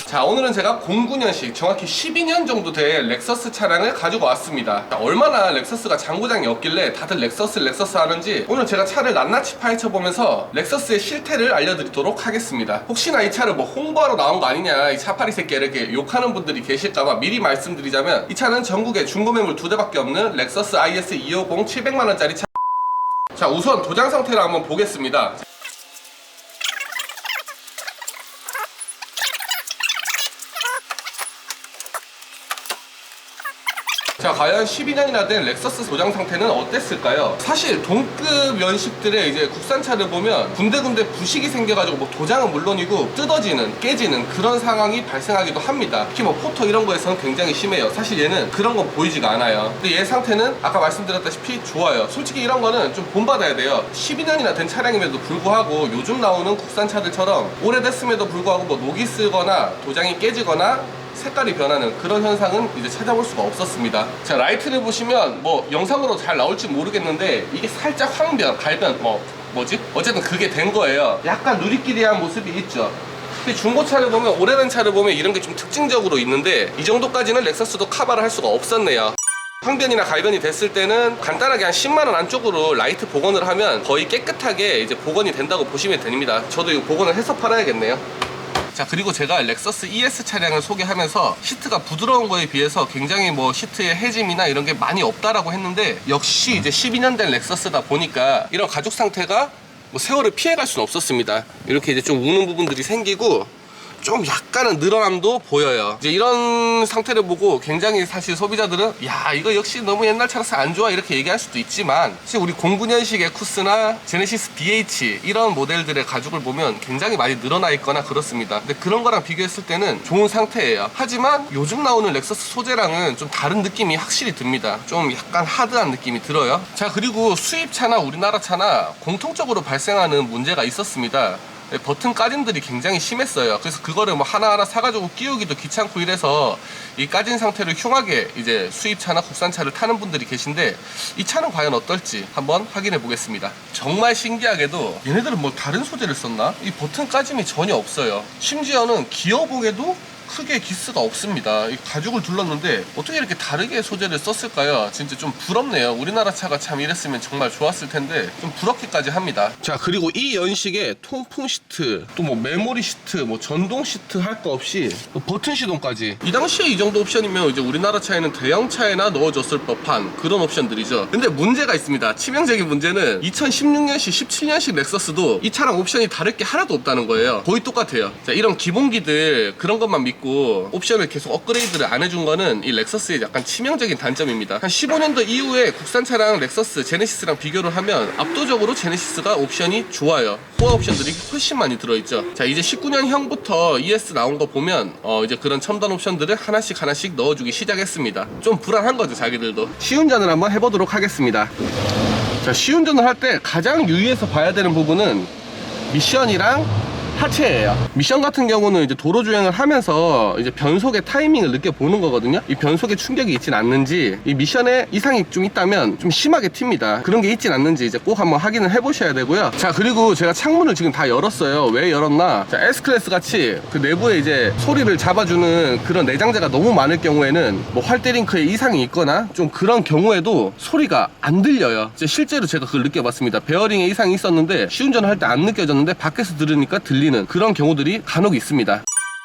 자, 오늘은 제가 09년식 정확히 12년 정도 된 렉서스 차량을 가지고 왔습니다. 자, 얼마나 렉서스가 장고장이 없길래 다들 렉서스 하는지 오늘 제가 차를 낱낱이 파헤쳐보면서 렉서스의 실태를 알려드리도록 하겠습니다. 혹시나 이 차를 뭐 홍보하러 나온 거 아니냐, 이 차파리 새끼 이렇게 욕하는 분들이 계실까봐 미리 말씀드리자면, 이 차는 전국에 중고매물 2대밖에 없는 렉서스 IS 250 700만원짜리 차. 자, 우선 도장 상태를 한번 보겠습니다. 자, 과연 12년이나 된 렉서스 도장 상태는 어땠을까요? 사실 동급 연식들의 이제 국산차를 보면 군데군데 부식이 생겨가지고 뭐 도장은 물론이고 뜯어지는, 깨지는 그런 상황이 발생하기도 합니다. 특히 뭐 포토 이런 거에서는 굉장히 심해요. 사실 얘는 그런 건 보이지가 않아요. 근데 얘 상태는 아까 말씀드렸다시피 좋아요. 솔직히 이런 거는 좀 본받아야 돼요. 12년이나 된 차량임에도 불구하고 요즘 나오는 국산차들처럼 오래됐음에도 불구하고 뭐 녹이 쓰거나 도장이 깨지거나 색깔이 변하는 그런 현상은 이제 찾아볼 수가 없었습니다. 자, 라이트를 보시면 뭐 영상으로 잘 나올지 모르겠는데 이게 살짝 황변, 갈변, 뭐지? 어쨌든 그게 된 거예요. 약간 누리끼리한 모습이 있죠. 근데 중고차를 보면, 오래된 차를 보면 이런 게 좀 특징적으로 있는데 이 정도까지는 렉서스도 커버를 할 수가 없었네요. 황변이나 갈변이 됐을 때는 간단하게 한 10만원 안쪽으로 라이트 복원을 하면 거의 깨끗하게 이제 복원이 된다고 보시면 됩니다. 저도 이거 복원을 해서 팔아야겠네요. 자, 그리고 제가 렉서스 ES 차량을 소개하면서 시트가 부드러운 거에 비해서 굉장히 뭐 시트의 해짐이나 이런 게 많이 없다라고 했는데, 역시 이제 12년 된 렉서스다 보니까 이런 가죽 상태가 뭐 세월을 피해갈 수는 없었습니다. 이렇게 이제 좀 우는 부분들이 생기고 좀 약간은 늘어남도 보여요. 이제 이런 상태를 보고 굉장히 사실 소비자들은 야, 이거 역시 너무 옛날 차라서 안 좋아 이렇게 얘기할 수도 있지만, 사실 우리 09년식 에쿠스나 제네시스 BH 이런 모델들의 가죽을 보면 굉장히 많이 늘어나 있거나 그렇습니다. 근데 그런 거랑 비교했을 때는 좋은 상태예요. 하지만 요즘 나오는 렉서스 소재랑은 좀 다른 느낌이 확실히 듭니다. 좀 약간 하드한 느낌이 들어요. 자, 그리고 수입차나 우리나라 차나 공통적으로 발생하는 문제가 있었습니다. 버튼 까짐들이 굉장히 심했어요. 그래서 그거를 뭐 하나하나 사가지고 끼우기도 귀찮고 이래서 이 까진 상태를 흉하게 이제 수입차나 국산차를 타는 분들이 계신데, 이 차는 과연 어떨지 한번 확인해 보겠습니다. 정말 신기하게도 얘네들은 뭐 다른 소재를 썼나? 이 버튼 까짐이 전혀 없어요. 심지어는 기어봉에도 크게 기스가 없습니다. 이 가죽을 둘렀는데 어떻게 이렇게 다르게 소재를 썼을까요? 진짜 좀 부럽네요. 우리나라 차가 참 이랬으면 정말 좋았을 텐데 좀 부럽기까지 합니다. 자, 그리고 이 연식에 통풍 시트, 또 뭐 메모리 시트, 뭐 전동 시트 할 거 없이 버튼 시동까지, 이 당시에 이 정도 옵션이면 이제 우리나라 차에는 대형 차에나 넣어줬을 법한 그런 옵션들이죠. 근데 문제가 있습니다. 치명적인 문제는 2016년식 17년식 렉서스도 이 차랑 옵션이 다를 게 하나도 없다는 거예요. 거의 똑같아요. 자, 이런 기본기들 그런 것만 믿고 옵션을 계속 업그레이드를 안 해준 거는 이 렉서스의 약간 치명적인 단점입니다. 한 15년도 이후에 국산차랑 렉서스, 제네시스랑 비교를 하면 압도적으로 제네시스가 옵션이 좋아요. 호화 옵션들이 훨씬 많이 들어있죠. 자, 이제 19년형부터 ES 나온 거 보면 이제 그런 첨단 옵션들을 하나씩 넣어주기 시작했습니다. 좀 불안한 거죠, 자기들도. 시운전을 한번 해보도록 하겠습니다. 자, 시운전을 할 때 가장 유의해서 봐야 되는 부분은 미션이랑 하체예요. 미션 같은 경우는 이제 도로 주행을 하면서 이제 변속의 타이밍을 느껴보는 거거든요. 이 변속에 충격이 있진 않는지, 이 미션에 이상이 좀 있다면 좀 심하게 튑니다. 그런 게 있진 않는지 이제 꼭 한번 확인을 해보셔야 되고요. 자, 그리고 제가 창문을 지금 다 열었어요. 왜 열었나? 자, S클래스 같이 그 내부에 이제 소리를 잡아주는 그런 내장재가 너무 많을 경우에는 뭐 활대링크에 이상이 있거나 좀 그런 경우에도 소리가 안 들려요. 이제 실제로 제가 그걸 느껴봤습니다. 베어링에 이상이 있었는데 시운전을 할 때 안 느껴졌는데 밖에서 들으니까 들리는 그런 경우들이 간혹 있습니다.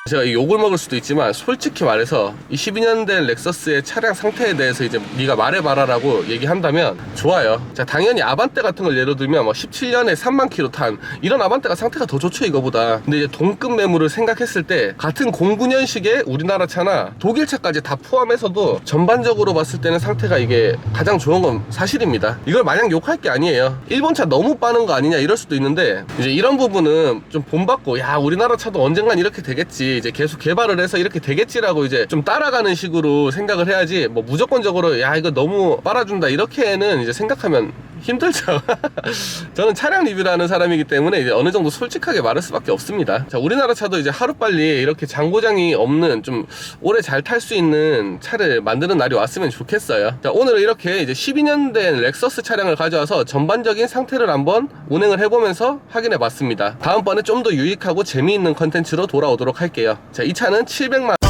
제가 욕을 먹을 수도 있지만 솔직히 말해서 이 12년 된 렉서스의 차량 상태에 대해서 이제 네가 말해봐라 라고 얘기한다면 좋아요. 자, 당연히 아반떼 같은 걸 예를 들면 뭐 17년에 3만 킬로 탄 이런 아반떼가 상태가 더 좋죠, 이거보다. 근데 이제 동급 매물을 생각했을 때 같은 09년식의 우리나라 차나 독일 차까지 다 포함해서도 전반적으로 봤을 때는 상태가 이게 가장 좋은 건 사실입니다. 이걸 마냥 욕할 게 아니에요. 일본 차 너무 빠는 거 아니냐 이럴 수도 있는데, 이제 이런 부분은 좀 본받고 야, 우리나라 차도 언젠간 이렇게 되겠지, 이제 계속 개발을 해서 이렇게 되겠지라고 이제 좀 따라가는 식으로 생각을 해야지, 뭐 무조건적으로 야, 이거 너무 빨아준다 이렇게는 이제 생각하면 힘들죠. 저는 차량 리뷰를 하는 사람이기 때문에 이제 어느 정도 솔직하게 말할 수밖에 없습니다. 자, 우리나라 차도 이제 하루빨리 이렇게 장고장이 없는 좀 오래 잘 탈 수 있는 차를 만드는 날이 왔으면 좋겠어요. 자, 오늘은 이렇게 이제 12년 된 렉서스 차량을 가져와서 전반적인 상태를 한번 운행을 해보면서 확인해 봤습니다. 다음번에 좀 더 유익하고 재미있는 컨텐츠로 돌아오도록 할게요. 자, 이 차는 700만